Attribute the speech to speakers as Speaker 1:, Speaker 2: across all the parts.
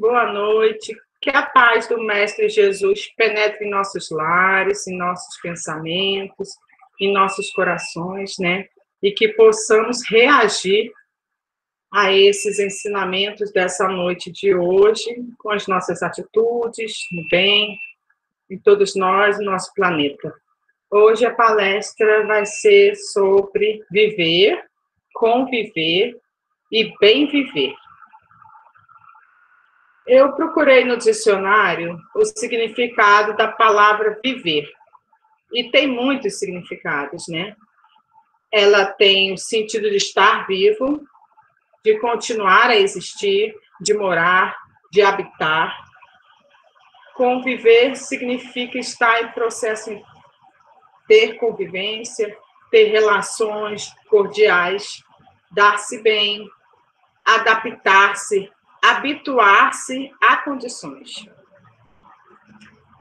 Speaker 1: boa noite. Que a paz do Mestre Jesus penetre em nossos lares, em nossos pensamentos, em nossos corações, né? E que possamos reagir a esses ensinamentos dessa noite de hoje, com as nossas atitudes, no bem, em todos nós, no nosso planeta. Hoje a palestra vai ser sobre viver, conviver e bem viver. Eu procurei no dicionário o significado da palavra viver, e tem muitos significados, né? Ela tem o sentido de estar vivo, de continuar a existir, de morar, de habitar. Conviver significa estar em processo, ter convivência, ter relações cordiais, dar-se bem, adaptar-se, habituar-se a condições.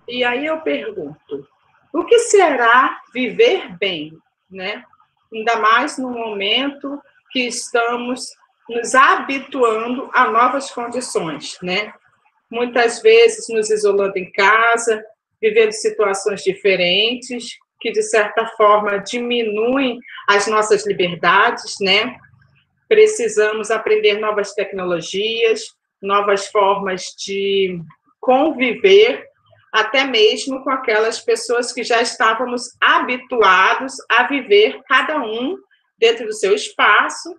Speaker 1: E aí eu pergunto, o que será viver bem, né? Ainda mais no momento que estamos nos habituando a novas condições, né? Muitas vezes nos isolando em casa, vivendo situações diferentes, que de certa forma diminuem as nossas liberdades, né? Precisamos aprender novas tecnologias, novas formas de conviver, até mesmo com aquelas pessoas que já estávamos habituados a viver, cada um dentro do seu espaço,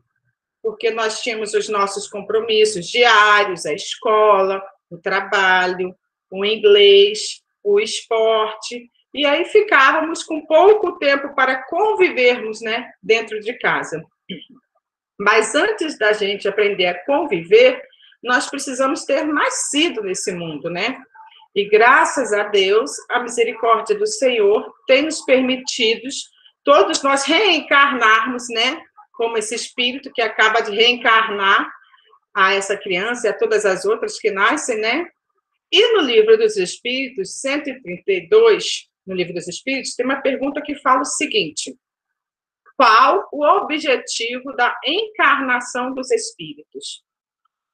Speaker 1: porque nós tínhamos os nossos compromissos diários, a escola, o trabalho, o inglês, o esporte, e aí ficávamos com pouco tempo para convivermos, né, dentro de casa. Mas antes da gente aprender a conviver, nós precisamos ter nascido nesse mundo, né? E graças a Deus, a misericórdia do Senhor tem nos permitido todos nós reencarnarmos, né? Como esse espírito que acaba de reencarnar a essa criança e a todas as outras que nascem, né? E no Livro dos Espíritos, 132, no Livro dos Espíritos, tem uma pergunta que fala o seguinte: qual o objetivo da encarnação dos espíritos?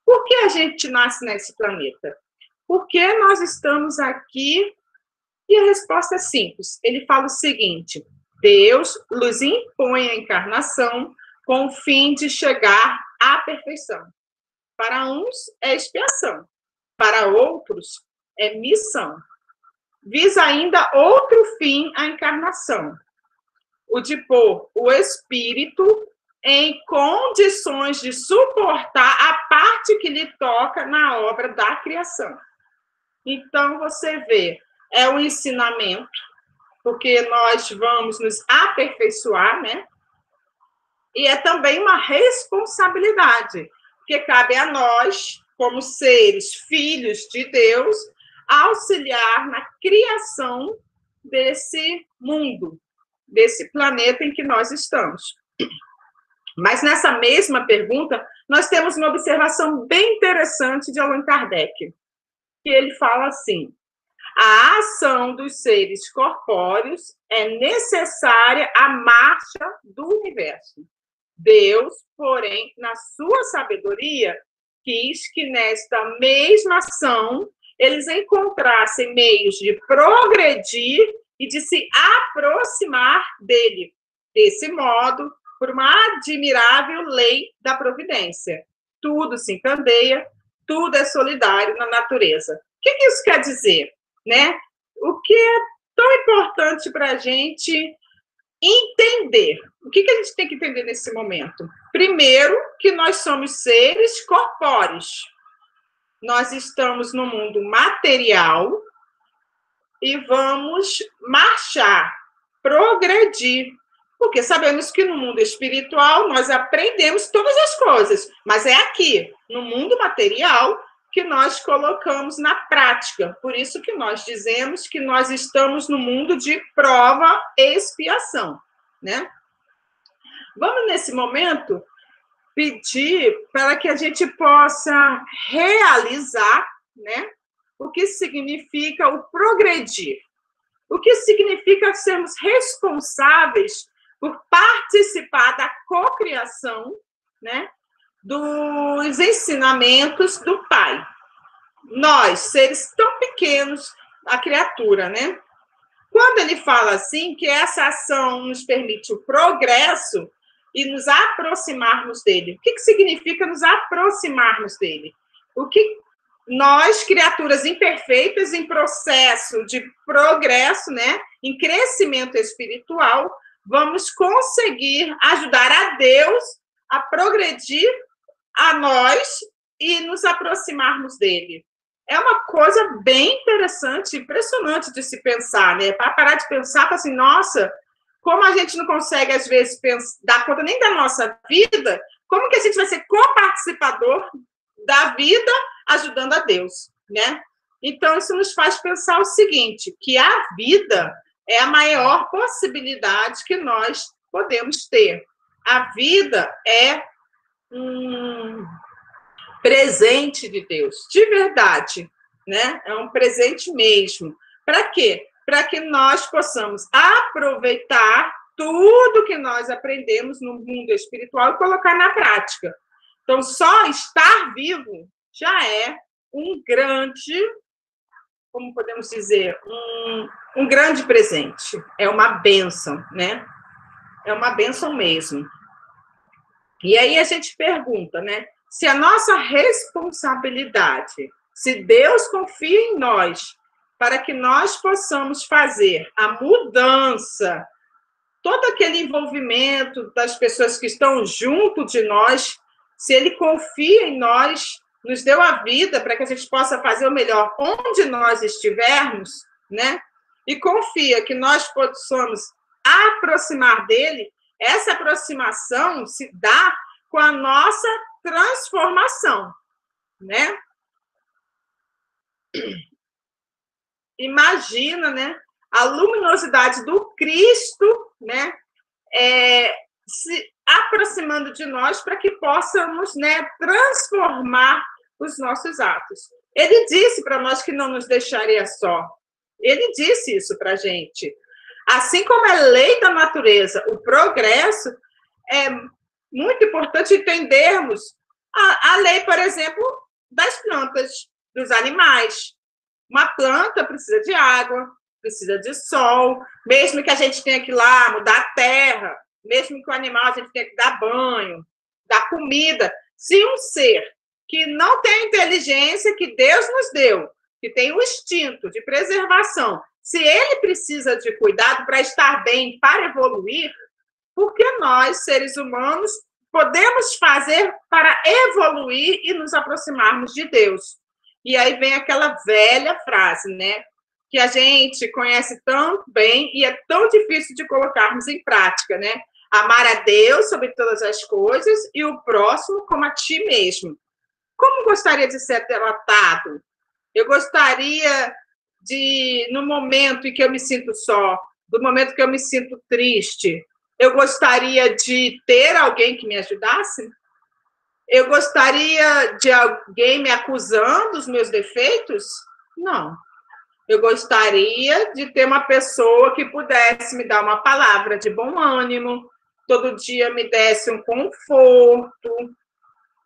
Speaker 1: Por que a gente nasce nesse planeta? Por que nós estamos aqui? E a resposta é simples. Ele fala o seguinte: Deus nos impõe a encarnação com o fim de chegar à perfeição. Para uns é expiação, para outros é missão. Visa ainda outro fim a encarnação: o de pôr o espírito em condições de suportar a parte que lhe toca na obra da criação. Então, você vê, é um ensinamento, porque nós vamos nos aperfeiçoar, né? E é também uma responsabilidade, porque cabe a nós, como seres filhos de Deus, auxiliar na criação desse mundo, desse planeta em que nós estamos. Mas nessa mesma pergunta, nós temos uma observação bem interessante de Allan Kardec, que ele fala assim: a ação dos seres corpóreos é necessária à marcha do universo. Deus, porém, na sua sabedoria, quis que nesta mesma ação eles encontrassem meios de progredir e de se aproximar dele. Desse modo, por uma admirável lei da providência. Tudo se encandeia, tudo é solidário na natureza. O que isso quer dizer, né? O que é tão importante para a gente entender? O que a gente tem que entender nesse momento? Primeiro, que nós somos seres corpóreos. Nós estamos no mundo material e vamos marchar, progredir, porque sabemos que no mundo espiritual nós aprendemos todas as coisas, mas é aqui, no mundo material, que nós colocamos na prática. Por isso que nós dizemos que nós estamos no mundo de prova e expiação, né? Vamos, nesse momento, pedir para que a gente possa realizar, né, o que significa o progredir. O que significa sermos responsáveis por participar da cocriação, né, dos ensinamentos do Pai. nós, seres tão pequenos, a criatura, né? Quando ele fala assim, que essa ação nos permite o progresso e nos aproximarmos dele. O que significa nos aproximarmos dele? O que nós, criaturas imperfeitas, em processo de progresso, né, em crescimento espiritual, vamos conseguir ajudar a Deus a progredir a nós e nos aproximarmos dele. É uma coisa bem interessante, impressionante de se pensar, né? Para parar de pensar, assim, nossa, como a gente não consegue, às vezes, dar conta nem da nossa vida, como que a gente vai ser coparticipador da vida ajudando a Deus, né? Então, isso nos faz pensar o seguinte, que a vida é a maior possibilidade que nós podemos ter. A vida é um presente de Deus, de verdade, né? É um presente mesmo. Para quê? Para que nós possamos aproveitar tudo que nós aprendemos no mundo espiritual e colocar na prática. Então, só estar vivo já é um grande, como podemos dizer, um grande presente. É uma bênção, né? É uma bênção mesmo. E aí a gente pergunta, né? Se a nossa responsabilidade, se Deus confia em nós, para que nós possamos fazer a mudança, todo aquele envolvimento das pessoas que estão junto de nós, se Ele confia em nós, nos deu a vida para que a gente possa fazer o melhor onde nós estivermos, né? E confia que nós possamos aproximar dele, essa aproximação se dá com a nossa transformação, né? Imagina, né? A luminosidade do Cristo, né? Se aproximando de nós para que possamos, né, transformar os nossos atos. Ele disse para nós que não nos deixaria só. Ele disse isso para a gente. Assim como é lei da natureza, o progresso, é muito importante entendermos a lei, por exemplo, das plantas, dos animais. Uma planta precisa de água, precisa de sol, mesmo que a gente tenha que ir lá mudar a terra, mesmo que o animal a gente tenha que dar banho, dar comida. Se um ser que não tem a inteligência que Deus nos deu, que tem o instinto de preservação, se ele precisa de cuidado para estar bem, para evoluir, por que nós, seres humanos, podemos fazer para evoluir e nos aproximarmos de Deus? E aí vem aquela velha frase, né? Que a gente conhece tão bem e é tão difícil de colocarmos em prática, né? Amar a Deus sobre todas as coisas e o próximo como a ti mesmo. Como gostaria de ser tratado? Eu gostaria de, no momento em que eu me sinto só, no momento que eu me sinto triste, eu gostaria de ter alguém que me ajudasse? Eu gostaria de alguém me acusando dos meus defeitos? Não. Eu gostaria de ter uma pessoa que pudesse me dar uma palavra de bom ânimo, todo dia me desse um conforto.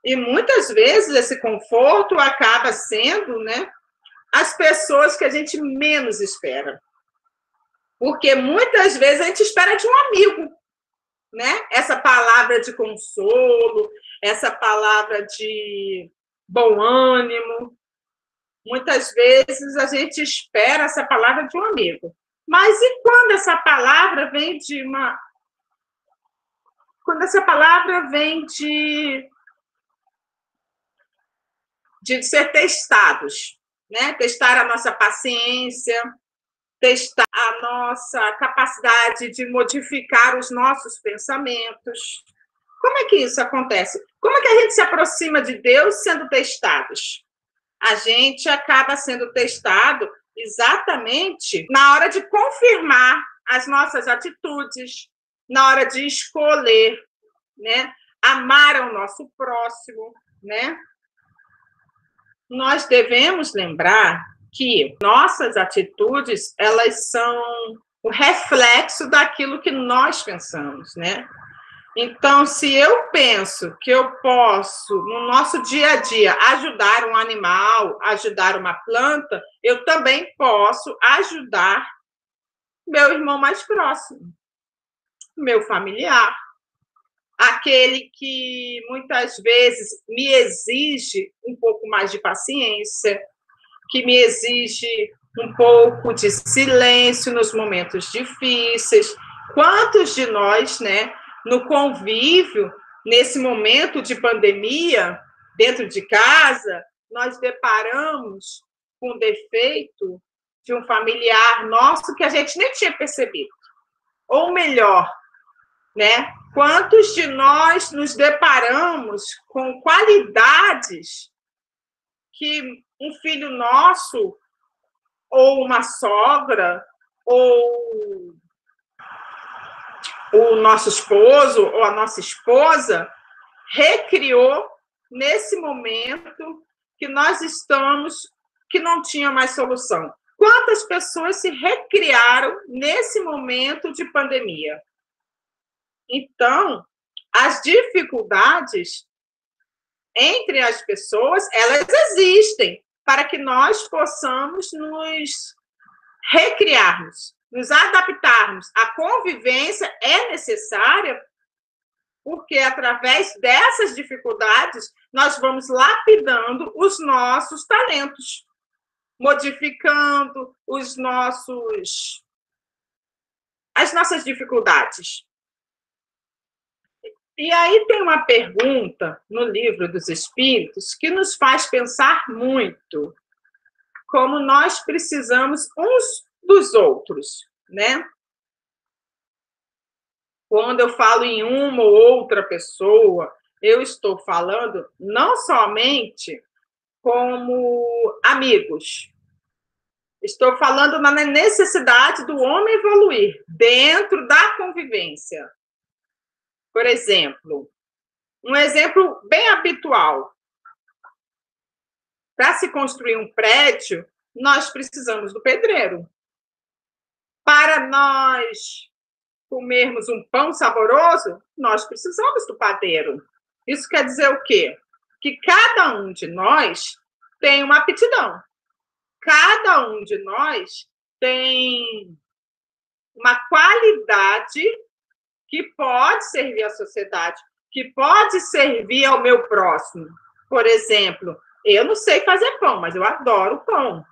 Speaker 1: E muitas vezes esse conforto acaba sendo, né, as pessoas que a gente menos espera. Porque muitas vezes a gente espera de um amigo, né? Essa palavra de consolo, essa palavra de bom ânimo. Muitas vezes a gente espera essa palavra de um amigo. Mas e quando essa palavra vem de uma... Quando essa palavra vem de ser testados, né? Testar a nossa paciência, testar a nossa capacidade de modificar os nossos pensamentos. Como é que isso acontece? Como é que a gente se aproxima de Deus sendo testados? A gente acaba sendo testado exatamente na hora de confirmar as nossas atitudes, na hora de escolher, né? Amar ao nosso próximo, né? Nós devemos lembrar que nossas atitudes, elas são o reflexo daquilo que nós pensamos, né? Então, se eu penso que eu posso, no nosso dia a dia, ajudar um animal, ajudar uma planta, eu também posso ajudar meu irmão mais próximo, meu familiar, aquele que muitas vezes me exige um pouco mais de paciência, que me exige um pouco de silêncio nos momentos difíceis. Quantos de nós, né, no convívio, nesse momento de pandemia, dentro de casa, nós deparamos com o defeito de um familiar nosso que a gente nem tinha percebido? Ou melhor, né? Quantos de nós nos deparamos com qualidades que um filho nosso, ou uma sogra, ou o nosso esposo, ou a nossa esposa, recriou nesse momento que nós estamos, que não tinha mais solução? Quantas pessoas se recriaram nesse momento de pandemia? Então, as dificuldades entre as pessoas, elas existem para que nós possamos nos recriarmos, nos adaptarmos. A convivência é necessária porque, através dessas dificuldades, nós vamos lapidando os nossos talentos, modificando as nossas dificuldades. E aí tem uma pergunta no Livro dos Espíritos que nos faz pensar muito como nós precisamos uns dos outros, né? Quando eu falo em uma ou outra pessoa, eu estou falando não somente como amigos. Estou falando na necessidade do homem evoluir dentro da convivência. Por exemplo, um exemplo bem habitual. Para se construir um prédio, nós precisamos do pedreiro. Para nós comermos um pão saboroso, nós precisamos do padeiro. Isso quer dizer o quê? Que cada um de nós tem uma aptidão. Cada um de nós tem uma qualidade que pode servir à sociedade, que pode servir ao meu próximo. Por exemplo, eu não sei fazer pão, mas eu adoro pão.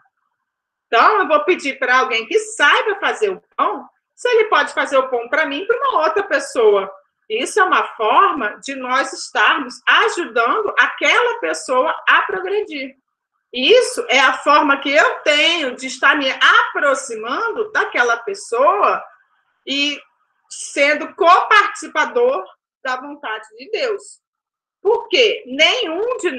Speaker 1: Então, eu vou pedir para alguém que saiba fazer o pão, se ele pode fazer o pão para mim e para uma outra pessoa. Isso é uma forma de nós estarmos ajudando aquela pessoa a progredir. Isso é a forma que eu tenho de estar me aproximando daquela pessoa e sendo coparticipador da vontade de Deus. Porque nenhum de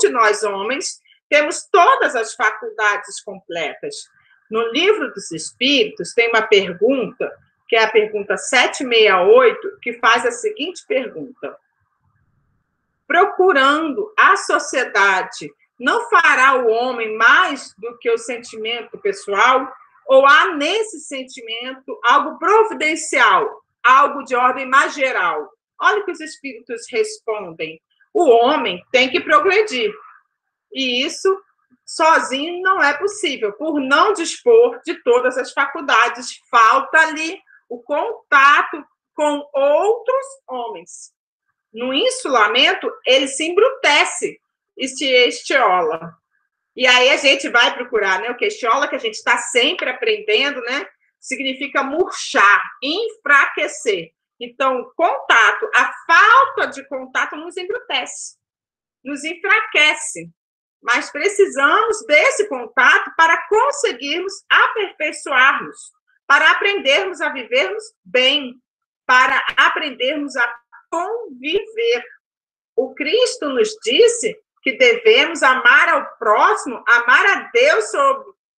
Speaker 1: nós homens, temos todas as faculdades completas. No Livro dos Espíritos tem uma pergunta, que é a pergunta 768, que faz a seguinte pergunta: procurando a sociedade, não fará o homem mais do que o sentimento pessoal? Ou há nesse sentimento algo providencial, algo de ordem mais geral? Olha o que os espíritos respondem. O homem tem que progredir. E isso sozinho não é possível, por não dispor de todas as faculdades. Falta-lhe o contato com outros homens. No insulamento, ele se embrutece e se estiola. E aí a gente vai procurar, né? O que estiola, que a gente está sempre aprendendo, né? Significa murchar, enfraquecer. Então, o contato, a falta de contato nos embrutece, nos enfraquece. Mas precisamos desse contato para conseguirmos aperfeiçoarmos, para aprendermos a vivermos bem, para aprendermos a conviver. O Cristo nos disse que devemos amar ao próximo, amar a Deus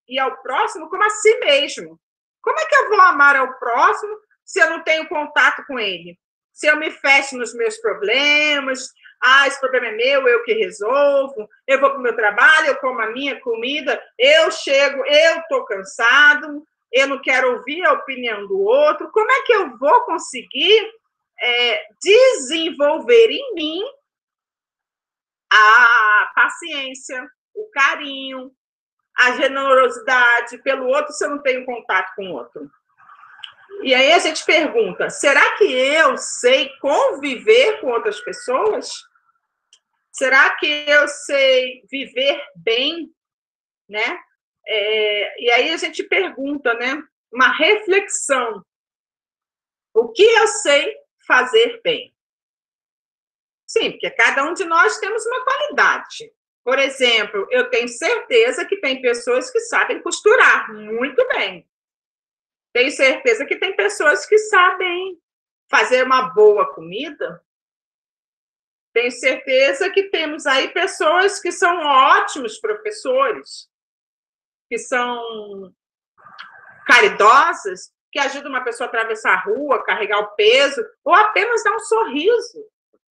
Speaker 1: e ao próximo como a si mesmo. Como é que eu vou amar ao próximo se eu não tenho contato com ele? Se eu me fecho nos meus problemas, esse problema é meu, eu que resolvo, eu vou para o meu trabalho, eu como a minha comida, eu chego, eu estou cansado, eu não quero ouvir a opinião do outro. Como é que eu vou conseguir desenvolver em mim a paciência, o carinho, a generosidade pelo outro se eu não tenho contato com o outro. E aí a gente pergunta, será que eu sei conviver com outras pessoas? Será que eu sei viver bem, né? E aí a gente pergunta, né? Uma reflexão. O que eu sei fazer bem? Sim, porque cada um de nós temos uma qualidade. Por exemplo, eu tenho certeza que tem pessoas que sabem costurar muito bem. Tenho certeza que tem pessoas que sabem fazer uma boa comida. Tenho certeza que temos aí pessoas que são ótimos professores, que são caridosas, que ajudam uma pessoa a atravessar a rua, carregar o peso, ou apenas dar um sorriso,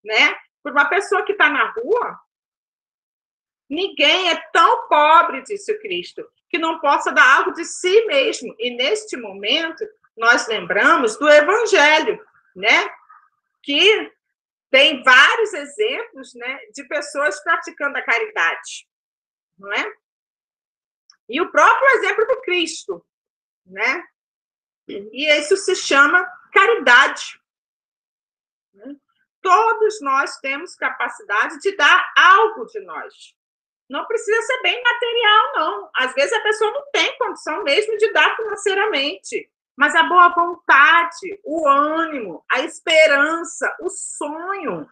Speaker 1: né? Por uma pessoa que está na rua, ninguém é tão pobre, disse o Cristo, que não possa dar algo de si mesmo. E, neste momento, nós lembramos do Evangelho, né? Que tem vários exemplos, né, de pessoas praticando a caridade, não é? E o próprio exemplo do Cristo, né? E isso se chama caridade. Todos nós temos capacidade de dar algo de nós. Não precisa ser bem material, não. Às vezes a pessoa não tem condição mesmo de dar financeiramente. Mas a boa vontade, o ânimo, a esperança, o sonho.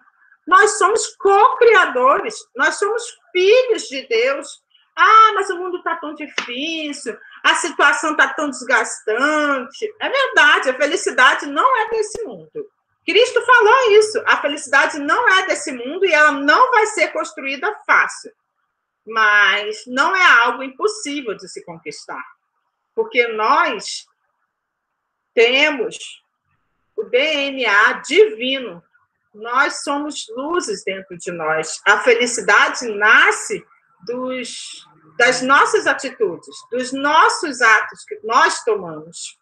Speaker 1: Nós somos co-criadores, nós somos filhos de Deus. Ah, mas o mundo está tão difícil, a situação está tão desgastante. É verdade, a felicidade não é desse mundo. Cristo falou isso, a felicidade não é desse mundo e ela não vai ser construída fácil. Mas não é algo impossível de se conquistar. Porque nós temos o DNA divino. Nós somos luzes dentro de nós. A felicidade nasce das nossas atitudes, dos nossos atos que nós tomamos.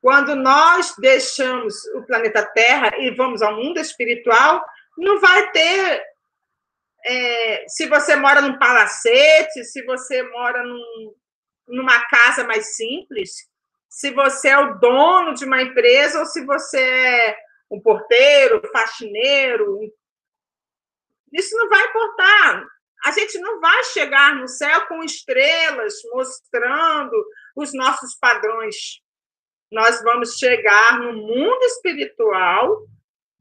Speaker 1: Quando nós deixamos o planeta Terra e vamos ao mundo espiritual, não vai ter... se você mora num palacete, se você mora numa casa mais simples, se você é o dono de uma empresa ou se você é um porteiro, faxineiro, isso não vai importar. A gente não vai chegar no céu com estrelas mostrando os nossos padrões. Nós vamos chegar no mundo espiritual,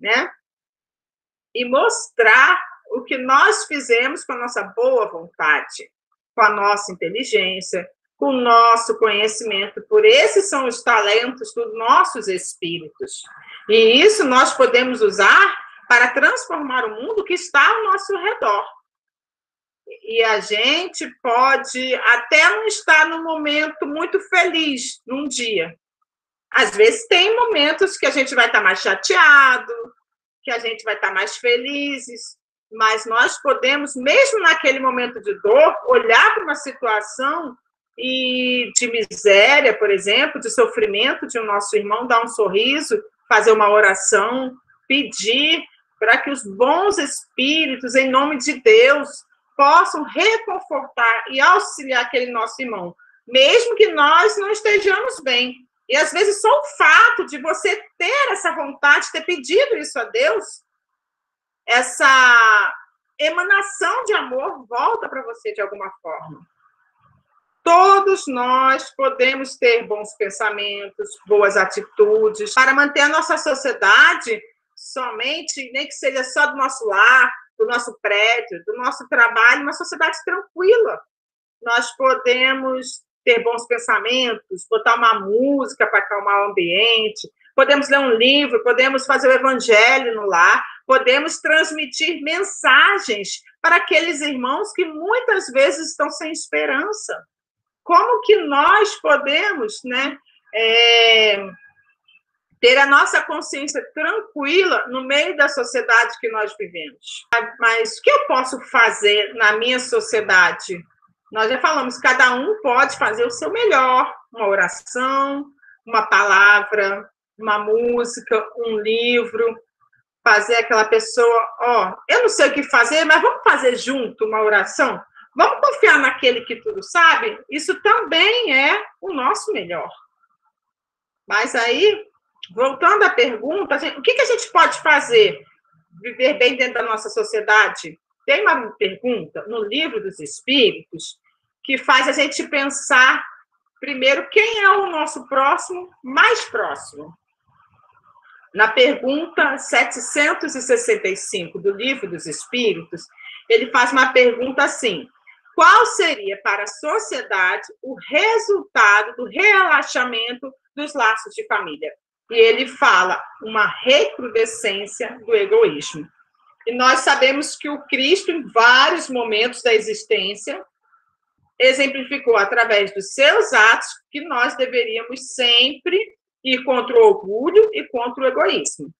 Speaker 1: né? E mostrar o que nós fizemos com a nossa boa vontade, com a nossa inteligência, com o nosso conhecimento. Por esses são os talentos dos nossos espíritos. E isso nós podemos usar para transformar o mundo que está ao nosso redor. E a gente pode até não estar num momento muito feliz num dia. Às vezes tem momentos que a gente vai estar mais chateado, que a gente vai estar mais felizes, mas nós podemos, mesmo naquele momento de dor, olhar para uma situação e de miséria, por exemplo, de sofrimento de um nosso irmão, dar um sorriso, fazer uma oração, pedir para que os bons espíritos, em nome de Deus, possam reconfortar e auxiliar aquele nosso irmão, mesmo que nós não estejamos bem. E, às vezes, só o fato de você ter essa vontade, ter pedido isso a Deus, essa emanação de amor volta para você de alguma forma. Todos nós podemos ter bons pensamentos, boas atitudes, para manter a nossa sociedade somente, nem que seja só do nosso lar, do nosso prédio, do nosso trabalho, uma sociedade tranquila. Nós podemos ter bons pensamentos, botar uma música para acalmar o ambiente, podemos ler um livro, podemos fazer o evangelho no lar, podemos transmitir mensagens para aqueles irmãos que muitas vezes estão sem esperança. Como que nós podemos, né, ter a nossa consciência tranquila no meio da sociedade que nós vivemos? Mas o que eu posso fazer na minha sociedade? Nós já falamos, cada um pode fazer o seu melhor, uma oração, uma palavra, uma música, um livro, fazer aquela pessoa, ó, eu não sei o que fazer, mas vamos fazer junto uma oração? Vamos confiar naquele que tudo sabe? Isso também é o nosso melhor. Mas aí, voltando à pergunta, o que a gente pode fazer? Viver bem dentro da nossa sociedade? Tem uma pergunta no Livro dos Espíritos que faz a gente pensar, primeiro, quem é o nosso próximo mais próximo? Na pergunta 765 do Livro dos Espíritos, ele faz uma pergunta assim: qual seria para a sociedade o resultado do relaxamento dos laços de família? E ele fala uma recrudescência do egoísmo. E nós sabemos que o Cristo, em vários momentos da existência, exemplificou através dos seus atos que nós deveríamos sempre ir contra o orgulho e contra o egoísmo.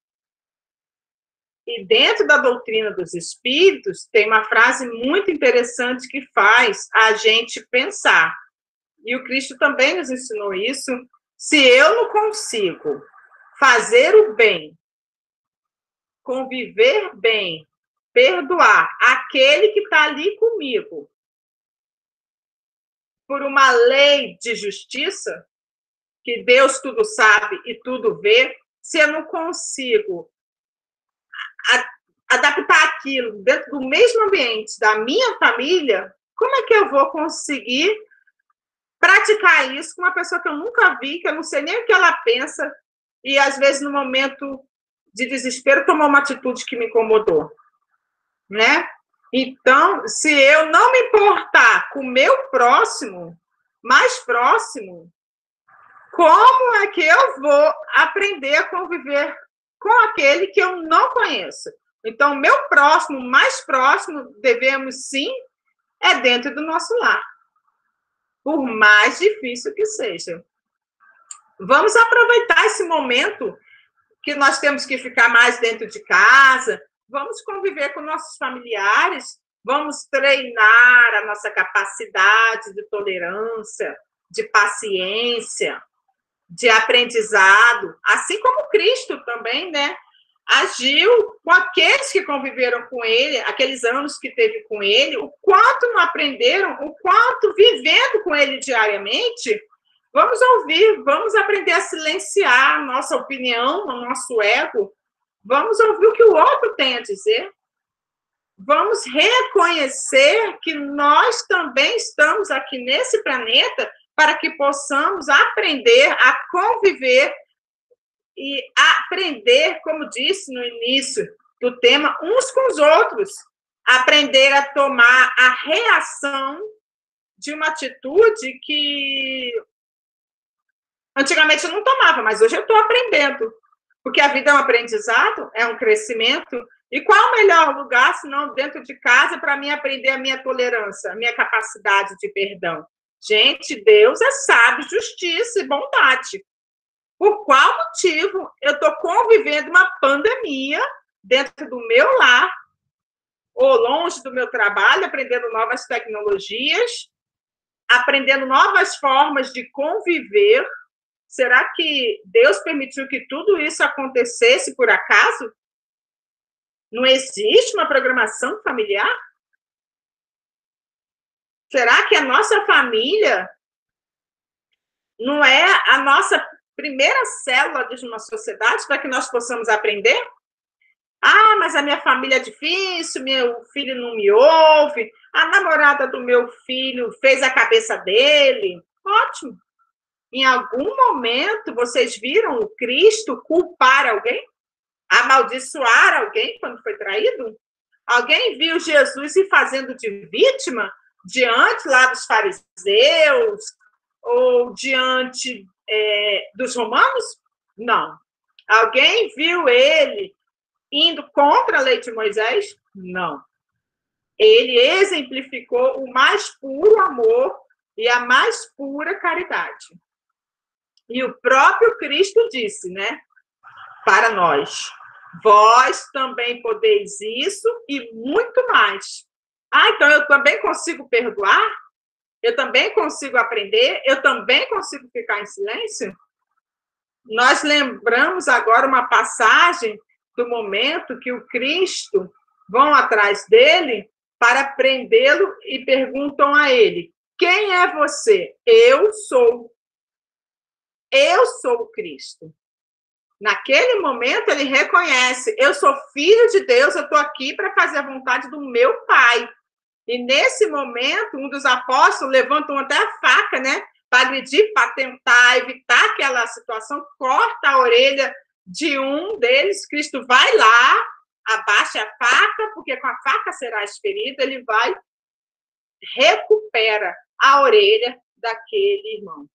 Speaker 1: E dentro da doutrina dos espíritos, tem uma frase muito interessante que faz a gente pensar. E o Cristo também nos ensinou isso. Se eu não consigo fazer o bem, conviver bem, perdoar aquele que está ali comigo, por uma lei de justiça, que Deus tudo sabe e tudo vê, se eu não consigo adaptar aquilo dentro do mesmo ambiente da minha família, como é que eu vou conseguir praticar isso com uma pessoa que eu nunca vi, que eu não sei nem o que ela pensa, e às vezes no momento de desespero tomou uma atitude que me incomodou, né? Então, se eu não me importar com o meu próximo, mais próximo, como é que eu vou aprender a conviver com aquele que eu não conheço? Então, meu próximo, mais próximo, devemos sim, é dentro do nosso lar. Por mais difícil que seja. Vamos aproveitar esse momento que nós temos que ficar mais dentro de casa, vamos conviver com nossos familiares, vamos treinar a nossa capacidade de tolerância, de paciência, de aprendizado, assim como Cristo também, né? Agiu com aqueles que conviveram com ele, aqueles anos que teve com ele, o quanto não aprenderam, o quanto vivendo com ele diariamente, vamos ouvir, vamos aprender a silenciar a nossa opinião, o nosso ego, vamos ouvir o que o outro tem a dizer, vamos reconhecer que nós também estamos aqui nesse planeta para que possamos aprender a conviver e aprender, como disse no início do tema, uns com os outros. Aprender a tomar a reação de uma atitude que antigamente eu não tomava, mas hoje eu estou aprendendo. Porque a vida é um aprendizado, é um crescimento. E qual é o melhor lugar, se não dentro de casa, para mim aprender a minha tolerância, a minha capacidade de perdão? Gente, Deus é sábio, justiça e bondade. Por qual motivo eu estou convivendo uma pandemia dentro do meu lar, ou longe do meu trabalho, aprendendo novas tecnologias, aprendendo novas formas de conviver? Será que Deus permitiu que tudo isso acontecesse por acaso? Não existe uma programação familiar? Será que a nossa família não é a nossa primeira célula de uma sociedade para que nós possamos aprender? Ah, mas a minha família é difícil, meu filho não me ouve, a namorada do meu filho fez a cabeça dele. Ótimo. Em algum momento, vocês viram o Cristo culpar alguém? Amaldiçoar alguém quando foi traído? Alguém viu Jesus se fazendo de vítima diante lá dos fariseus ou diante dos romanos? Não. Alguém viu ele indo contra a lei de Moisés? Não. Ele exemplificou o mais puro amor e a mais pura caridade. E o próprio Cristo disse, né, para nós: vós também podeis isso e muito mais. Ah, então eu também consigo perdoar? Eu também consigo aprender? Eu também consigo ficar em silêncio? Nós lembramos agora uma passagem do momento que o Cristo vão atrás dele para prendê-lo e perguntam a ele: quem é você? Eu sou o Cristo. Naquele momento, ele reconhece: eu sou filho de Deus, eu estou aqui para fazer a vontade do meu Pai. E nesse momento, um dos apóstolos levantam até a faca, né? Para agredir, para tentar evitar aquela situação, corta a orelha de um deles. Cristo vai lá, abaixa a faca, porque com a faca serás ferido. Ele vai, recupera a orelha daquele irmão.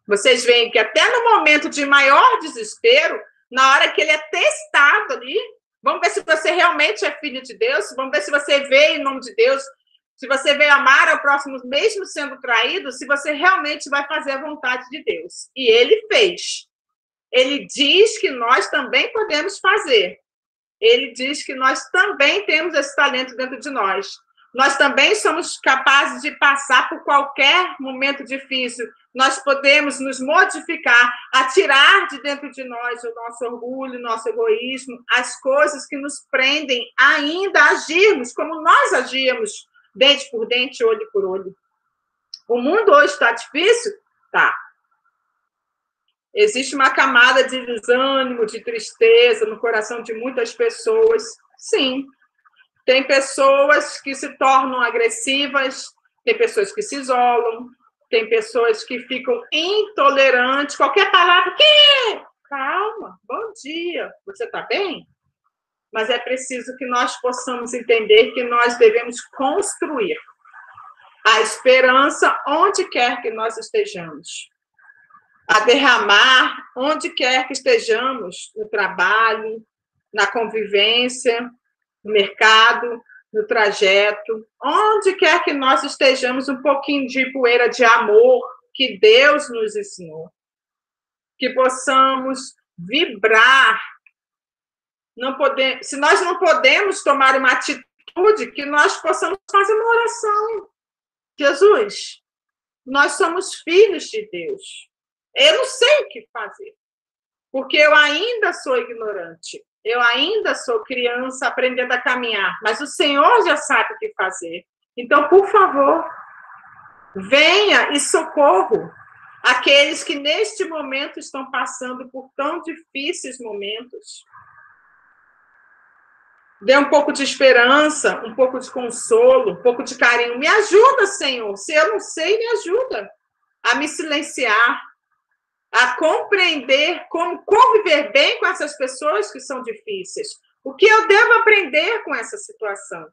Speaker 1: Vocês veem que até no momento de maior desespero, na hora que ele é testado ali, vamos ver se você realmente é filho de Deus, vamos ver se você veio em nome de Deus, se você veio amar ao próximo mesmo sendo traído, se você realmente vai fazer a vontade de Deus. E ele fez. Ele diz que nós também podemos fazer. Ele diz que nós também temos esse talento dentro de nós. Nós também somos capazes de passar por qualquer momento difícil. Nós podemos nos modificar, atirar de dentro de nós o nosso orgulho, o nosso egoísmo, as coisas que nos prendem ainda a agirmos como nós agíamos, dente por dente, olho por olho. O mundo hoje está difícil? Tá. Existe uma camada de desânimo, de tristeza no coração de muitas pessoas. Sim. Tem pessoas que se tornam agressivas, tem pessoas que se isolam, tem pessoas que ficam intolerantes. Qualquer palavra, que? Calma, bom dia, você está bem? Mas é preciso que nós possamos entender que nós devemos construir a esperança onde quer que nós estejamos, a derramar onde quer que estejamos, no trabalho, na convivência, no mercado, no trajeto, onde quer que nós estejamos, um pouquinho de poeira de amor que Deus nos ensinou. Que possamos vibrar. Se nós não podemos tomar uma atitude, que nós possamos fazer uma oração. Jesus, nós somos filhos de Deus. Eu não sei o que fazer, porque eu ainda sou ignorante. Eu ainda sou criança aprendendo a caminhar, mas o Senhor já sabe o que fazer. Então, por favor, venha e socorro aqueles que neste momento estão passando por tão difíceis momentos. Dê um pouco de esperança, um pouco de consolo, um pouco de carinho. Me ajuda, Senhor. Se eu não sei, me ajuda a me silenciar, a compreender como conviver bem com essas pessoas que são difíceis. O que eu devo aprender com essa situação?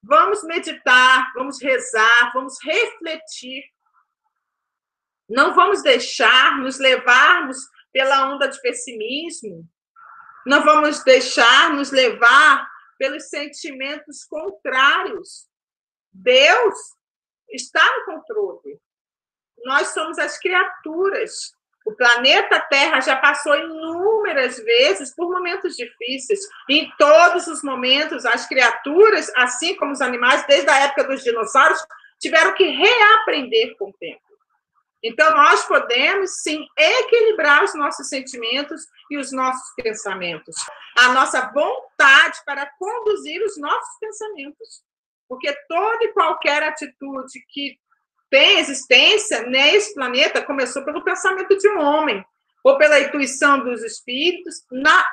Speaker 1: Vamos meditar, vamos rezar, vamos refletir. Não vamos deixar nos levarmos pela onda de pessimismo. Não vamos deixar nos levar pelos sentimentos contrários. Deus está no controle. Nós somos as criaturas. O planeta Terra já passou inúmeras vezes por momentos difíceis. Em todos os momentos, as criaturas, assim como os animais, desde a época dos dinossauros, tiveram que reaprender com o tempo. Então, nós podemos, sim, equilibrar os nossos sentimentos e os nossos pensamentos. A nossa vontade para conduzir os nossos pensamentos. Porque toda e qualquer atitude que tem existência nesse planeta começou pelo pensamento de um homem, ou pela intuição dos espíritos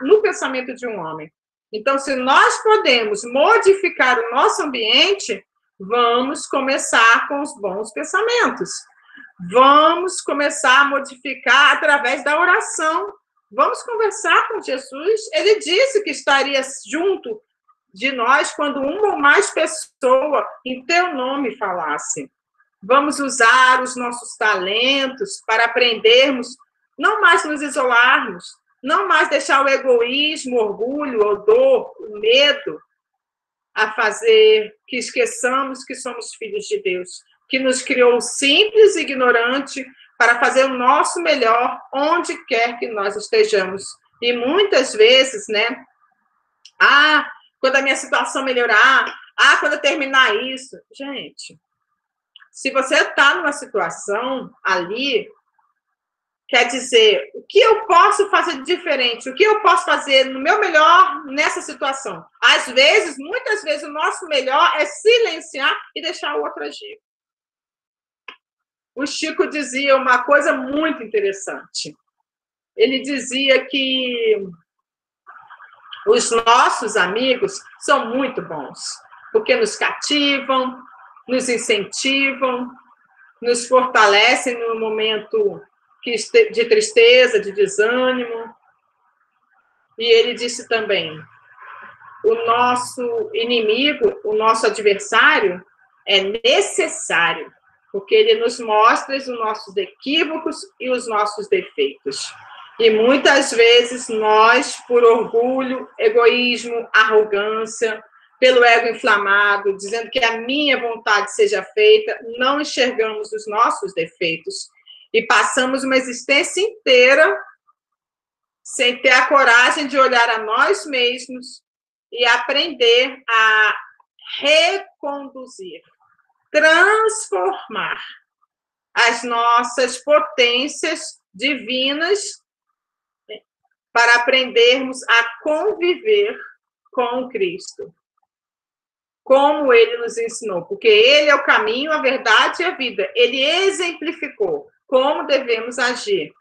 Speaker 1: no pensamento de um homem. Então, se nós podemos modificar o nosso ambiente, vamos começar com os bons pensamentos. Vamos começar a modificar através da oração. Vamos conversar com Jesus. Ele disse que estaria junto de nós quando uma ou mais pessoas em teu nome falassem. Vamos usar os nossos talentos para aprendermos, não mais nos isolarmos, não mais deixar o egoísmo, o orgulho, a dor, o medo a fazer que esqueçamos que somos filhos de Deus, que nos criou simples e ignorante para fazer o nosso melhor onde quer que nós estejamos. E muitas vezes, né? Quando a minha situação melhorar, quando eu terminar isso. Gente, se você está numa situação ali, Quer dizer, o que eu posso fazer de diferente? O que eu posso fazer no meu melhor nessa situação? Às vezes, muitas vezes, o nosso melhor é silenciar e deixar o outro agir. O Chico dizia uma coisa muito interessante. Ele dizia que os nossos amigos são muito bons, porque nos cativam, nos incentivam, nos fortalecem no momento de tristeza, de desânimo. E ele disse também, o nosso inimigo, o nosso adversário, é necessário, porque ele nos mostra os nossos equívocos e os nossos defeitos. E muitas vezes nós, por orgulho, egoísmo, arrogância, pelo ego inflamado, dizendo que a minha vontade seja feita, não enxergamos os nossos defeitos e passamos uma existência inteira sem ter a coragem de olhar a nós mesmos e aprender a reconduzir, transformar as nossas potências divinas para aprendermos a conviver com o Cristo, como ele nos ensinou, porque ele é o caminho, a verdade e a vida. Ele exemplificou como devemos agir.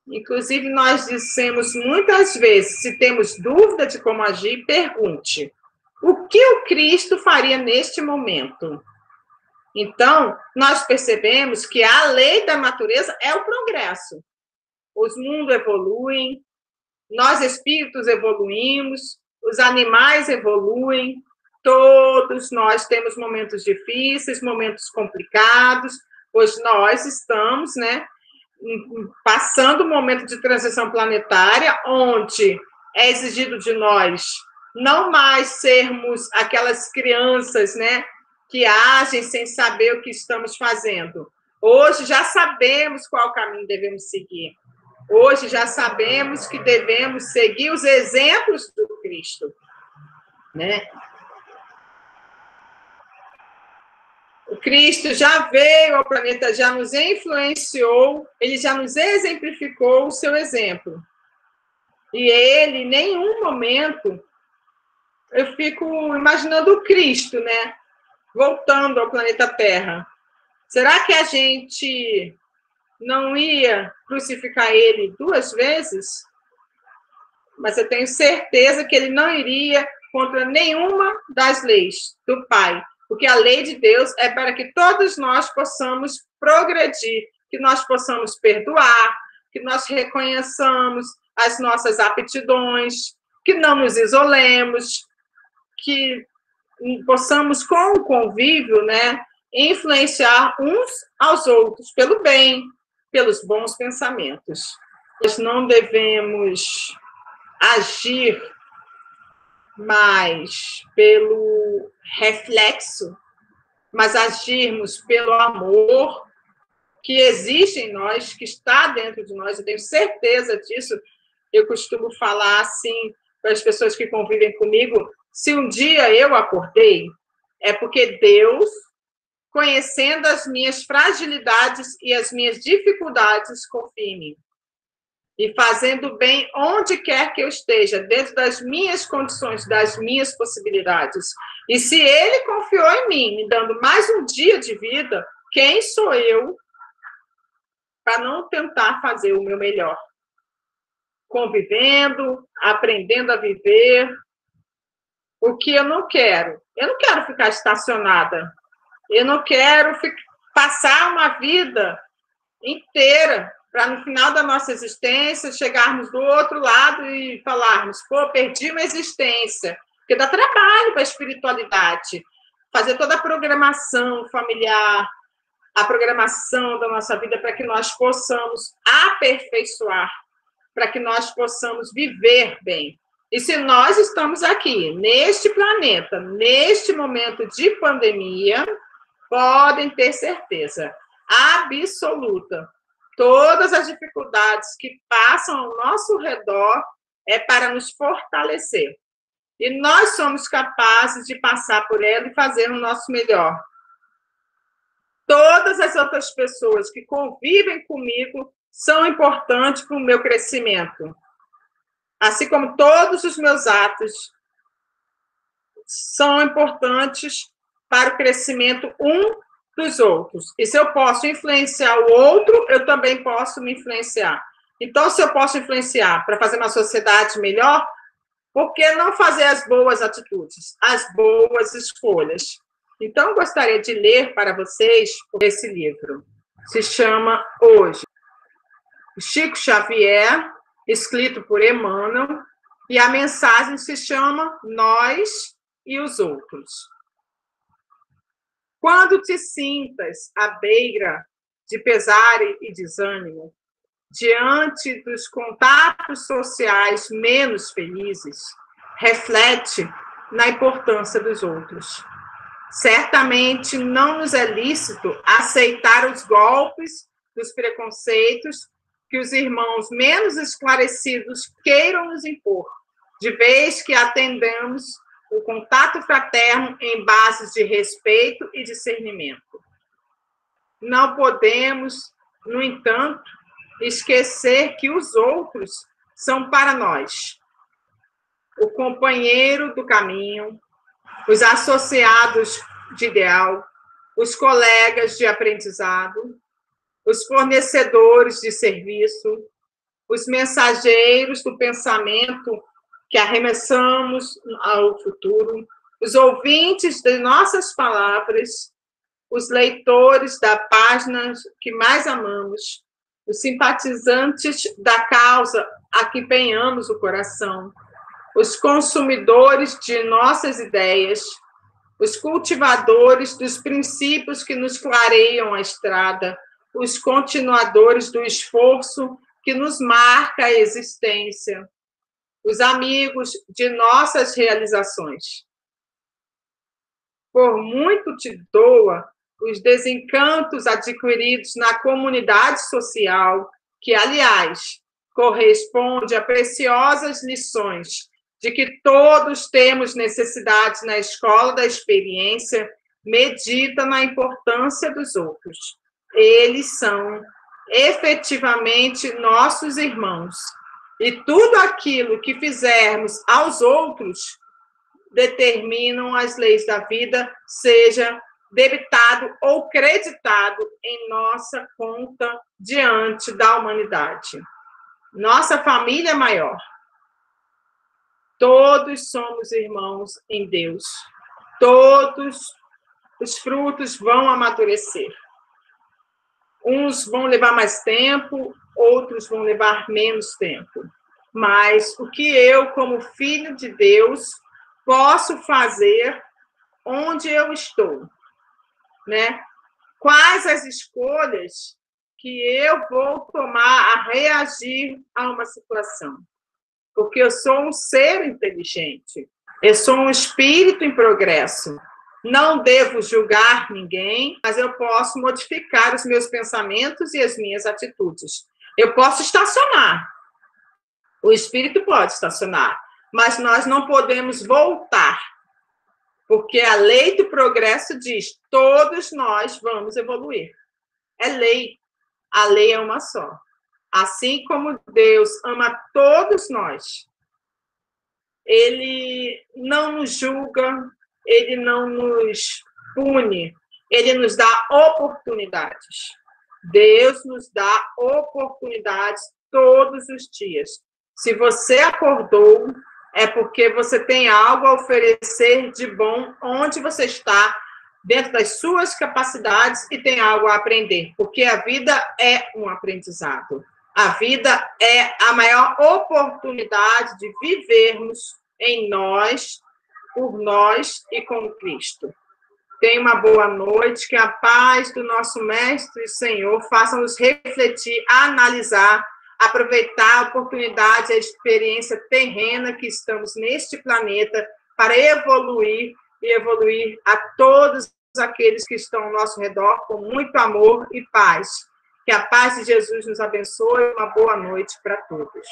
Speaker 1: Inclusive, nós dissemos muitas vezes, se temos dúvida de como agir, pergunte, o que o Cristo faria neste momento? Então, nós percebemos que a lei da natureza é o progresso. Os mundos evoluem, nós espíritos evoluímos, os animais evoluem, todos nós temos momentos difíceis, momentos complicados, pois nós estamos, passando um momento de transição planetária, onde é exigido de nós não mais sermos aquelas crianças, que agem sem saber o que estamos fazendo. Hoje já sabemos qual caminho devemos seguir. Hoje já sabemos que devemos seguir os exemplos do Cristo, O Cristo já veio ao planeta, já nos influenciou, ele já nos exemplificou o seu exemplo. E ele, em nenhum momento, eu fico imaginando o Cristo, voltando ao planeta Terra. Será que a gente não ia crucificar ele 2 vezes? Mas eu tenho certeza que ele não iria contra nenhuma das leis do Pai. Porque a lei de Deus é para que todos nós possamos progredir, que nós possamos perdoar, que nós reconheçamos as nossas aptidões, que não nos isolemos, que possamos, com o convívio, influenciar uns aos outros pelo bem, pelos bons pensamentos. Nós não devemos agir mais pelo reflexo, mas agirmos pelo amor que existe em nós, que está dentro de nós, eu tenho certeza disso. Eu costumo falar assim para as pessoas que convivem comigo, se um dia eu acordei, é porque Deus, conhecendo as minhas fragilidades e as minhas dificuldades, confia em mim. E fazendo bem onde quer que eu esteja, dentro das minhas condições, das minhas possibilidades. E se ele confiou em mim, me dando mais um dia de vida, quem sou eu para não tentar fazer o meu melhor? Convivendo, aprendendo a viver. O que eu não quero ficar estacionada. Eu não quero passar uma vida inteira para, no final da nossa existência, chegarmos do outro lado e falarmos, perdi uma existência. Porque dá trabalho para a espiritualidade. Fazer toda a programação familiar, a programação da nossa vida para que nós possamos aperfeiçoar, para que nós possamos viver bem. E se nós estamos aqui, neste planeta, neste momento de pandemia, podem ter certeza absoluta, todas as dificuldades que passam ao nosso redor é para nos fortalecer. E nós somos capazes de passar por ela e fazer o nosso melhor. Todas as outras pessoas que convivem comigo são importantes para o meu crescimento, assim como todos os meus atos são importantes para o crescimento dos outros. E se eu posso influenciar o outro, eu também posso me influenciar. Então, se eu posso influenciar para fazer uma sociedade melhor, por que não fazer as boas atitudes, as boas escolhas? Então, eu gostaria de ler para vocês esse livro. Se chama Hoje. Chico Xavier, escrito por Emmanuel, e a mensagem se chama Nós e os Outros. Quando te sintas à beira de pesar e desânimo, diante dos contatos sociais menos felizes, reflete na importância dos outros. Certamente não nos é lícito aceitar os golpes dos preconceitos que os irmãos menos esclarecidos queiram nos impor, de vez que atendamos o contato fraterno em bases de respeito e discernimento. Não podemos, no entanto, esquecer que os outros são para nós o companheiro do caminho, os associados de ideal, os colegas de aprendizado, os fornecedores de serviço, os mensageiros do pensamento que arremessamos ao futuro, os ouvintes de nossas palavras, os leitores da página que mais amamos, os simpatizantes da causa a que empenhamos o coração, os consumidores de nossas ideias, os cultivadores dos princípios que nos clareiam a estrada, os continuadores do esforço que nos marca a existência, os amigos de nossas realizações. Por muito te doa os desencantos adquiridos na comunidade social, que, aliás, corresponde a preciosas lições de que todos temos necessidades na escola da experiência, medita na importância dos outros. Eles são efetivamente nossos irmãos. E tudo aquilo que fizermos aos outros determinam as leis da vida, seja debitado ou creditado em nossa conta diante da humanidade. Nossa família é maior. Todos somos irmãos em Deus. Todos os frutos vão amadurecer. Uns vão levar mais tempo, outros vão levar menos tempo. Mas o que eu, como filho de Deus, posso fazer onde eu estou, né? Quais as escolhas que eu vou tomar a reagir a uma situação? Porque eu sou um ser inteligente, eu sou um espírito em progresso. Não devo julgar ninguém, mas eu posso modificar os meus pensamentos e as minhas atitudes. Eu posso estacionar. O espírito pode estacionar, mas nós não podemos voltar. Porque a lei do progresso diz: todos nós vamos evoluir. É lei. A lei é uma só. Assim como Deus ama todos nós, Ele não nos julga, Ele não nos pune, Ele nos dá oportunidades. Deus nos dá oportunidades todos os dias. Se você acordou, é porque você tem algo a oferecer de bom onde você está, dentro das suas capacidades, e tem algo a aprender, porque a vida é um aprendizado. A vida é a maior oportunidade de vivermos em nós, por nós e com Cristo. Tenha uma boa noite, que a paz do nosso Mestre e Senhor faça-nos refletir, analisar, aproveitar a oportunidade, a experiência terrena que estamos neste planeta para evoluir e evoluir a todos aqueles que estão ao nosso redor com muito amor e paz. Que a paz de Jesus nos abençoe. Uma boa noite para todos.